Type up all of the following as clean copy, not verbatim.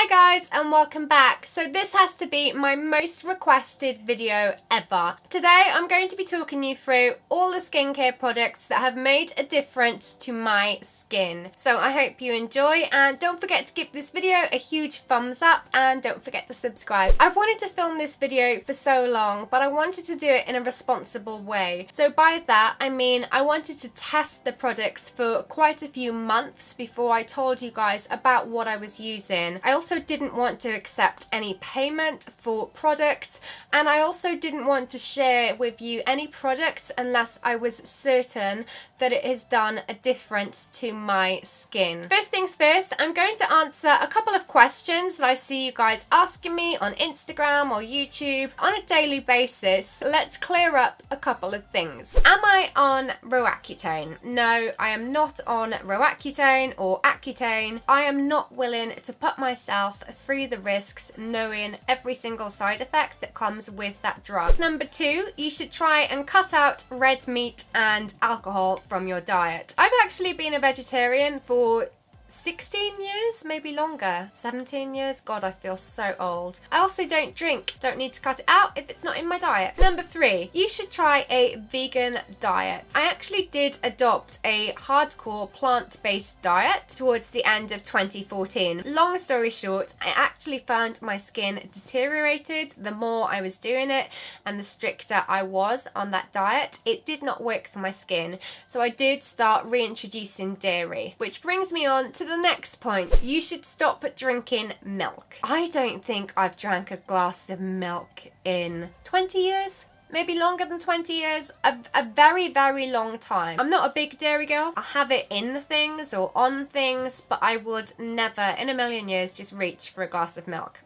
Hi guys and welcome back. So this has to be my most requested video ever. Today I'm going to be talking you through all the skincare products that have made a difference to my skin. So I hope you enjoy, and don't forget to give this video a huge thumbs up and don't forget to subscribe. I've wanted to film this video for so long, but I wanted to do it in a responsible way. So by that I mean I wanted to test the products for quite a few months before I told you guys about what I was using. I also didn't want to accept any payment for products, and I also didn't want to share with you any products unless I was certain that it has done a difference to my skin. First things first, I'm going to answer a couple of questions that I see you guys asking me on Instagram or YouTube on a daily basis. Let's clear up a couple of things. Am I on Roaccutane? No, I am not on Roaccutane or Accutane. I am not willing to put myself through the risks knowing every single side effect that comes with that drug. Number two, you should try and cut out red meat and alcohol from your diet. I've actually been a vegetarian for 16 years, maybe longer, 17 years. God, I feel so old. I also don't drink. Don't need to cut it out if it's not in my diet. Number three, you should try a vegan diet. I actually did adopt a hardcore plant-based diet towards the end of 2014. Long story short, I actually found my skin deteriorated the more I was doing it and the stricter I was on that diet. It did not work for my skin, so I did start reintroducing dairy, which brings me on to the next point. You should stop drinking milk. I don't think I've drank a glass of milk in 20 years. Maybe longer than 20 years, a very, very long time. I'm not a big dairy girl. I have it in things or on things, but I would never in a million years just reach for a glass of milk.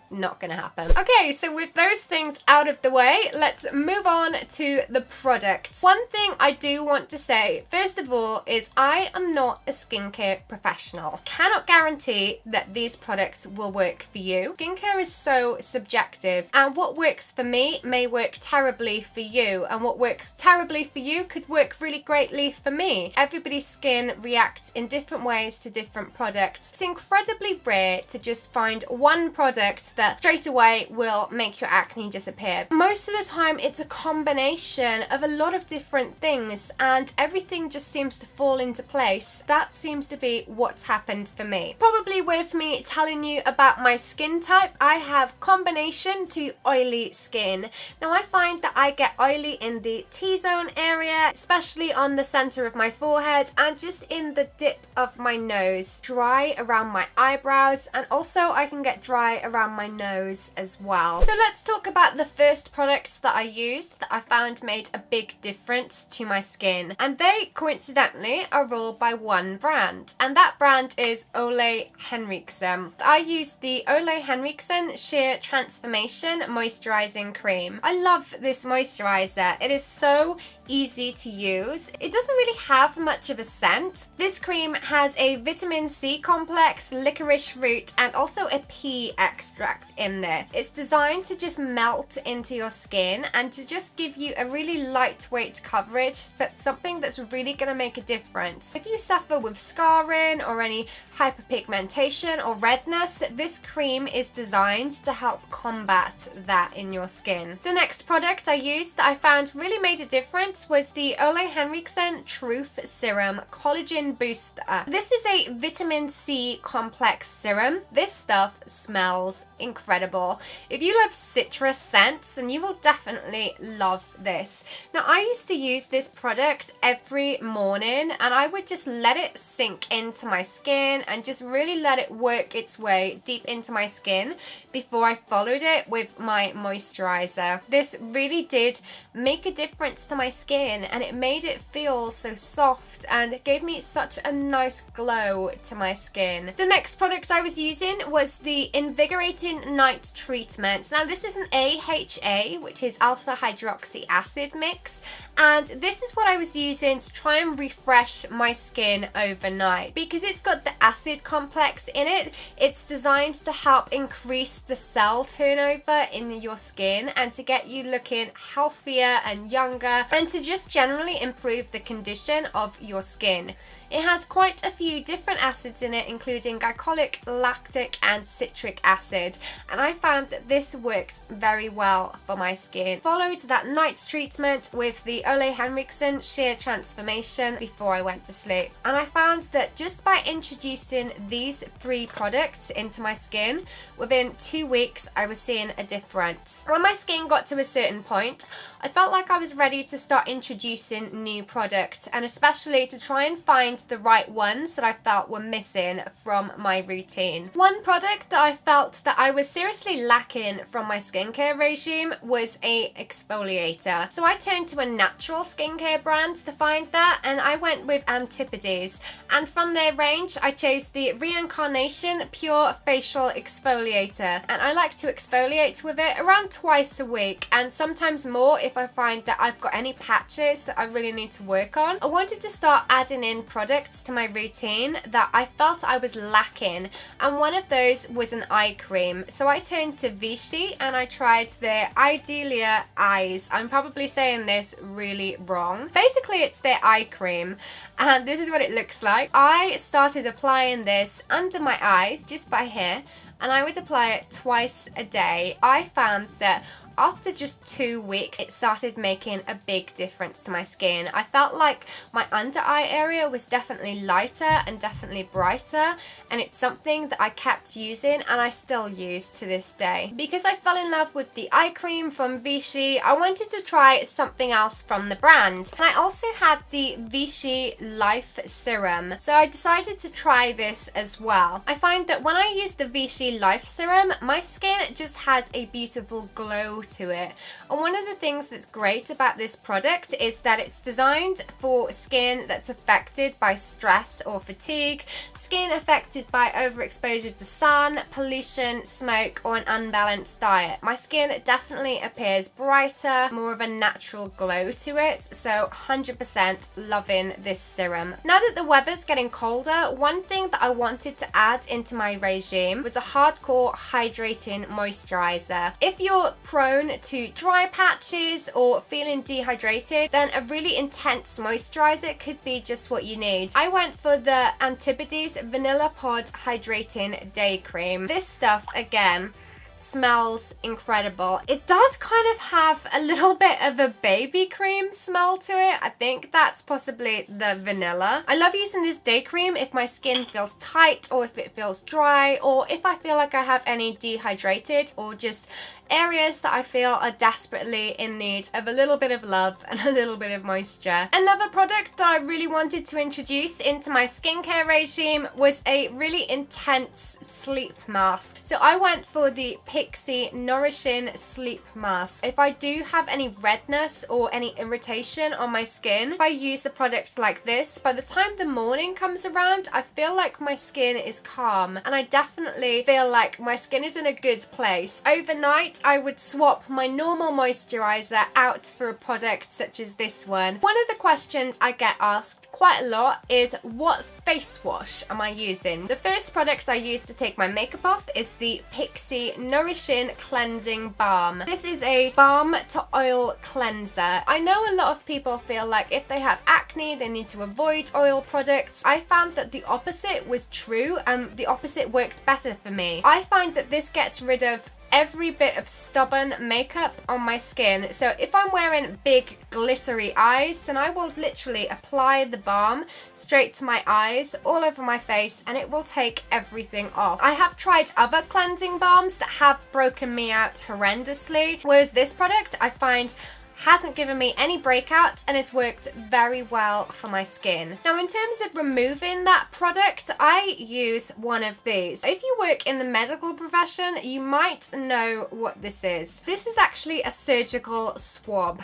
Not gonna happen. Okay, so with those things out of the way, let's move on to the products. One thing I do want to say, first of all, is I am not a skincare professional. Cannot guarantee that these products will work for you. Skincare is so subjective, and what works for me may work terribly for you, and what works terribly for you could work really greatly for me. Everybody's skin reacts in different ways to different products. It's incredibly rare to just find one product that straight away will make your acne disappear. Most of the time it's a combination of a lot of different things, and everything just seems to fall into place. That seems to be what's happened for me. Probably worth me telling you about my skin type. I have combination to oily skin. Now I find that I get oily in the T-zone area, especially on the center of my forehead and just in the dip of my nose. Dry around my eyebrows, and also I can get dry around my nose as well. So let's talk about the first products that I used that I found made a big difference to my skin. And they, coincidentally, are all by one brand. And that brand is Ole Henriksen. I used the Ole Henriksen Sheer Transformation Moisturizing Cream. I love this moisturizer. It is so easy to use. It doesn't really have much of a scent. This cream has a vitamin C complex, licorice root, and also a pea extract in there. It's designed to just melt into your skin and to just give you a really lightweight coverage, but something that's really going to make a difference. If you suffer with scarring or any hyperpigmentation or redness, this cream is designed to help combat that in your skin. The next product I used that I found really made a difference was the Ole Henriksen Truth Serum Collagen Booster. This is a vitamin C complex serum. This stuff smells incredible. If you love citrus scents, then you will definitely love this. Now I used to use this product every morning, and I would just let it sink into my skin and just really let it work its way deep into my skin before I followed it with my moisturizer. This really did make a difference to my skin, and it made it feel so soft and it gave me such a nice glow to my skin. The next product I was using was the Invigorating Night Treatment. Now this is an AHA, which is alpha hydroxy acid mix, and this is what I was using to try and refresh my skin overnight. Because it's got the acid complex in it, it's designed to help increase the cell turnover in your skin and to get you looking healthier and younger, and to just generally improve the condition of your skin. It has quite a few different acids in it, including glycolic, lactic and citric acid, and I found that this worked very well for my skin. Followed that night treatment with the Ole Henriksen Sheer Transformation before I went to sleep, and I found that just by introducing these 3 products into my skin, within 2 weeks I was seeing a difference. When my skin got to a certain point, I felt like I was ready to start introducing new products, and especially to try and find the right ones that I felt were missing from my routine. One product that I felt that I was seriously lacking from my skincare regime was a exfoliator. So I turned to a natural skincare brand to find that, and I went with Antipodes, and from their range I chose the Reincarnation Pure Facial Exfoliator, and I like to exfoliate with it around twice a week, and sometimes more if I find that I've got any patches that I really need to work on. I wanted to start adding in products to my routine that I felt I was lacking, and one of those was an eye cream. So I turned to Vichy and I tried their Idealia Eyes. I'm probably saying this really wrong. Basically it's their eye cream, and this is what it looks like. I started applying this under my eyes just by here, and I would apply it twice a day. I found that after just 2 weeks, it started making a big difference to my skin. I felt like my under eye area was definitely lighter and definitely brighter, and it's something that I kept using and I still use to this day. Because I fell in love with the eye cream from Vichy, I wanted to try something else from the brand. And I also had the Vichy Life Serum, so I decided to try this as well. I find that when I use the Vichy Life Serum, my skin just has a beautiful glow to it. And one of the things that's great about this product is that it's designed for skin that's affected by stress or fatigue, skin affected by overexposure to sun, pollution, smoke or an unbalanced diet. My skin definitely appears brighter, more of a natural glow to it, so 100% loving this serum. Now that the weather's getting colder, one thing that I wanted to add into my regime was a hardcore hydrating moisturizer. If you're prone to dry patches or feeling dehydrated, then a really intense moisturizer could be just what you need. I went for the Antipodes Vanilla Pod Hydrating Day Cream. This stuff, again, smells incredible. It does kind of have a little bit of a baby cream smell to it. I think that's possibly the vanilla. I love using this day cream if my skin feels tight or if it feels dry, or if I feel like I have any dehydrated or just areas that I feel are desperately in need of a little bit of love and a little bit of moisture. Another product that I really wanted to introduce into my skincare regime was a really intense sleep mask. So I went for the Pixi Nourishing Sleep Mask. If I do have any redness or any irritation on my skin, if I use a product like this, by the time the morning comes around, I feel like my skin is calm, and I definitely feel like my skin is in a good place. Overnight, I would swap my normal moisturizer out for a product such as this one. One of the questions I get asked quite a lot is, what face wash am I using? The first product I use to take my makeup off is the Pixi Nourishing Cleansing Balm. This is a balm to oil cleanser. I know a lot of people feel like if they have acne, they need to avoid oil products. I found that the opposite was true, and the opposite worked better for me. I find that this gets rid of every bit of stubborn makeup on my skin. So if I'm wearing big glittery eyes, then I will literally apply the balm straight to my eyes, all over my face, and it will take everything off. I have tried other cleansing balms that have broken me out horrendously, whereas this product I find hasn't given me any breakouts and it's worked very well for my skin. Now, in terms of removing that product, I use one of these. If you work in the medical profession, you might know what this is. This is actually a surgical swab.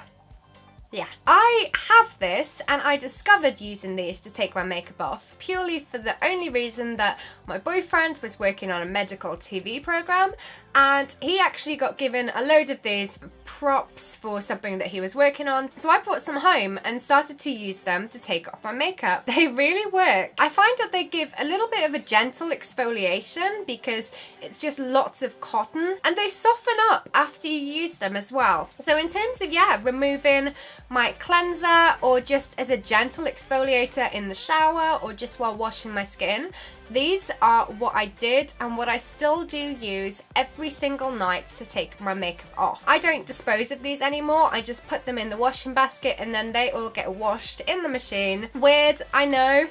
Yeah, I have this, and I discovered using these to take my makeup off purely for the only reason that my boyfriend was working on a medical TV program, and he actually got given a load of these for props for something that he was working on. So I brought some home and started to use them to take off my makeup. They really work. I find that they give a little bit of a gentle exfoliation because it's just lots of cotton, and they soften up after you use them as well. So in terms of, yeah, removing my cleanser or just as a gentle exfoliator in the shower or just while washing my skin, these are what I did and what I still do use every single night to take my makeup off. I don't dispose of these anymore. I just put them in the washing basket and then they all get washed in the machine. Weird, I know.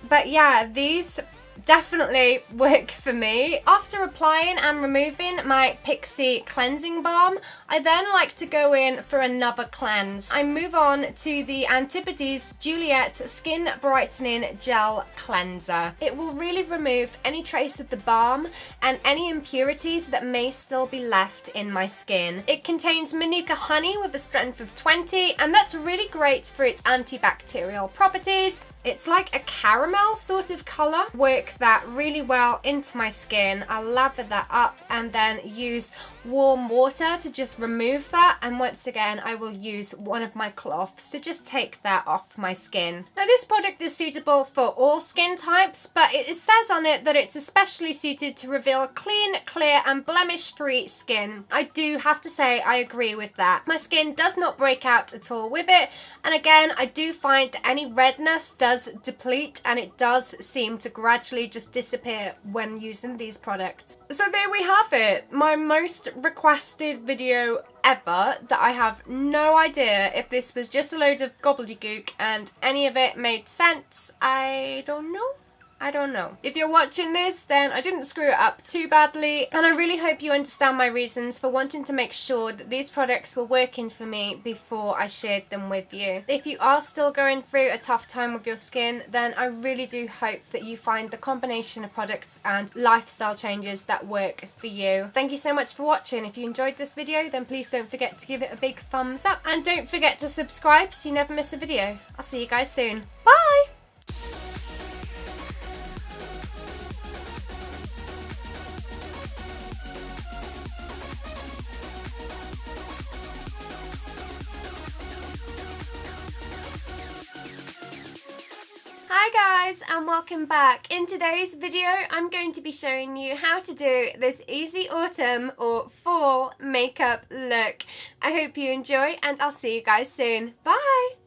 But yeah, these definitely work for me. After applying and removing my Pixi cleansing balm, I then like to go in for another cleanse. I move on to the Antipodes Juliet Skin Brightening Gel Cleanser. It will really remove any trace of the balm and any impurities that may still be left in my skin. It contains Manuka honey with a strength of 20, and that's really great for its antibacterial properties. It's like a caramel sort of colour. Work that really well into my skin. I'll lather that up and then use warm water to just remove that, and once again I will use one of my cloths to just take that off my skin. Now this product is suitable for all skin types, but it says on it that it's especially suited to reveal clean, clear and blemish free skin. I do have to say I agree with that. My skin does not break out at all with it, and again I do find that any redness does deplete and it does seem to gradually just disappear when using these products. So there we have it, my most requested video ever, that I have no idea if this was just a load of gobbledygook and any of it made sense. I don't know. If you're watching this, then I didn't screw it up too badly, and I really hope you understand my reasons for wanting to make sure that these products were working for me before I shared them with you. If you are still going through a tough time with your skin, then I really do hope that you find the combination of products and lifestyle changes that work for you. Thank you so much for watching. If you enjoyed this video, then please don't forget to give it a big thumbs up, and don't forget to subscribe so you never miss a video. I'll see you guys soon. Bye! Hi guys, and welcome back. In today's video I'm going to be showing you how to do this easy autumn or fall makeup look. I hope you enjoy and I'll see you guys soon. Bye!